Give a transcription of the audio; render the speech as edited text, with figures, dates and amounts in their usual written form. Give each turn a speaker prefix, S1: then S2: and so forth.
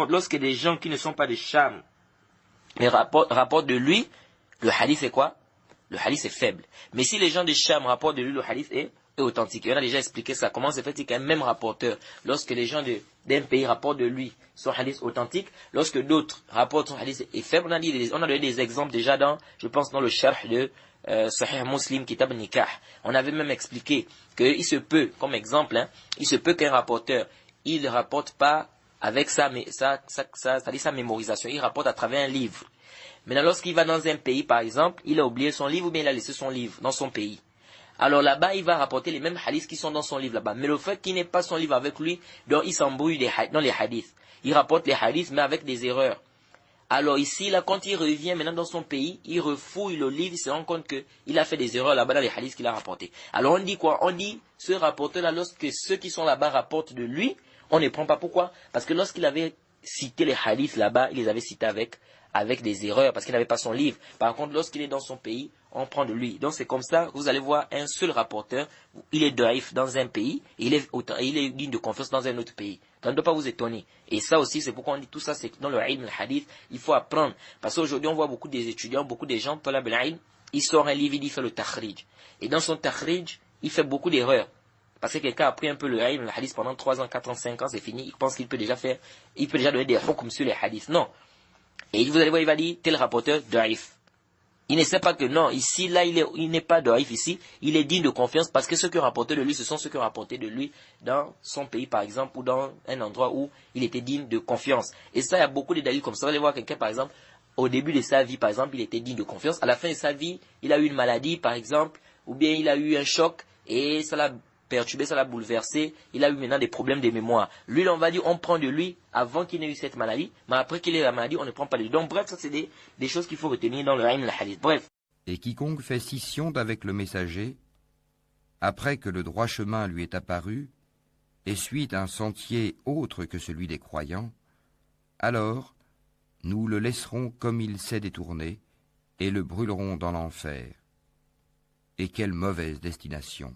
S1: lorsque des gens qui ne sont pas de Sham rapportent de lui, le hadith est quoi? Le hadith est faible. Mais si les gens de Sham rapportent de lui, le hadith est authentique. Et on a déjà expliqué ça. Comment c'est fait qu'un même rapporteur, lorsque les gens d'un pays rapportent de lui son hadith authentique, lorsque d'autres rapportent son hadith est faible, on a donné des exemples déjà je pense dans le sharh de Sahih Muslim, Kitab Nikah. On avait même expliqué qu'il se peut, comme exemple, il se peut qu'un rapporteur, il ne rapporte pas avec sa mémorisation, il rapporte à travers un livre. Maintenant, lorsqu'il va dans un pays, par exemple, il a oublié son livre ou bien il a laissé son livre dans son pays. Alors là-bas, il va rapporter les mêmes hadiths qui sont dans son livre là-bas. Mais le fait qu'il n'ait pas son livre avec lui, donc il s'embrouille dans les hadiths. Il rapporte les hadiths, mais avec des erreurs. Alors ici, là, quand il revient maintenant dans son pays, il refouille le livre, il se rend compte qu'il a fait des erreurs là-bas dans les hadiths qu'il a rapportés. Alors on dit quoi? On dit, ce rapporteur-là, lorsque ceux qui sont là-bas rapportent de lui, on ne prend pas. Pourquoi? Parce que lorsqu'il avait cité les hadiths là-bas, il les avait cités avec des erreurs, parce qu'il n'avait pas son livre. Par contre, lorsqu'il est dans son pays, on prend de lui. Donc c'est comme ça, vous allez voir un seul rapporteur, il est daïf dans un pays, et il est digne de confiance dans un autre pays. Ça ne doit pas vous étonner. Et ça aussi, c'est pourquoi on dit tout ça, c'est que dans le ilm, le hadith, il faut apprendre. Parce qu'aujourd'hui, on voit beaucoup des étudiants, beaucoup des gens, talab al-ilm, il sort un livre, il fait le takhrij. Et dans son takhrij, il fait beaucoup d'erreurs. Parce que quelqu'un a pris un peu le ilm, le hadith pendant 3 ans, 4 ans, 5 ans, c'est fini, il pense qu'il peut déjà donner des hukms sur les hadiths. Non. Et vous allez voir, il va dire, tel rapporteur, daïf. Il ne sait pas que non, ici, là, il n'est pas daïf ici, il est digne de confiance parce que ceux qui ont rapporté de lui, ce sont ceux qui ont rapporté de lui dans son pays, par exemple, ou dans un endroit où il était digne de confiance. Et ça, il y a beaucoup de dalils comme ça. Vous allez voir quelqu'un, par exemple, au début de sa vie, par exemple, il était digne de confiance. À la fin de sa vie, il a eu une maladie, par exemple, ou bien il a eu un choc et ça l'a perturbé, ça l'a bouleversé, il a eu maintenant des problèmes de mémoire. Lui, on va dire, on prend de lui avant qu'il n'ait eu cette maladie, mais après qu'il ait la maladie, on ne prend pas de lui. Donc bref, ça c'est des choses qu'il faut retenir dans le ilm, le hadith. Bref.
S2: Et quiconque fait scission avec le messager, après que le droit chemin lui est apparu, et suit un sentier autre que celui des croyants, alors nous le laisserons comme il s'est détourné, et le brûlerons dans l'enfer. Et quelle mauvaise destination!